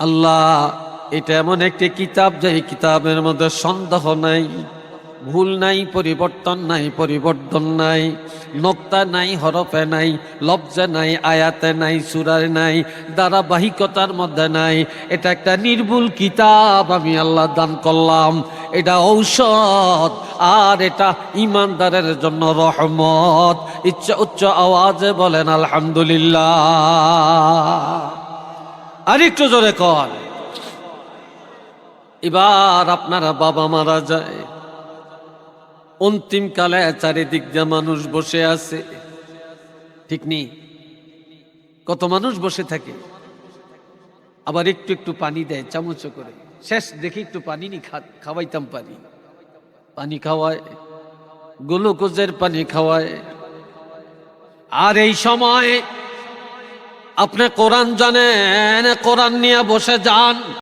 আল্লাহ, এটা এমন একটি কিতাব যে কিতাবের মধ্যে সন্দেহ নাই, ভুল নাই, পরিবর্তন নাই, পরিবর্তন নাই, নোক্তা নাই, হরফে নাই, লফজে নাই, আয়াতে নাই, সূরায় নাই, ধারাবাহিকতার মধ্যে নাই। এটা একটা নির্ভুল কিতাব আমি আল্লাহ দান করলাম। এটা ঔষধ আর এটা ইমানদারের জন্য রহমত। ইচ্ছা উচ্চ আওয়াজে বলেন আলহামদুলিল্লাহ। আরেকটু জোরে কর। এবার আপনারা বাবা মারা যায়, অন্তিম কালে চারিদিক দিয়ে মানুষ বসে আছে, ঠিক নেই? কত মানুষ বসে থাকে, আবার একটু একটু পানি দেয় চামচ করে। শেষ দেখি একটু পানি নি খাওয়াইতাম, পানি খাওয়ায়, গ্লুকোজের পানি খাওয়ায়। আর এই সময় আপনি কোরআন জানেন, কোরআন নিয়ে বসে যান।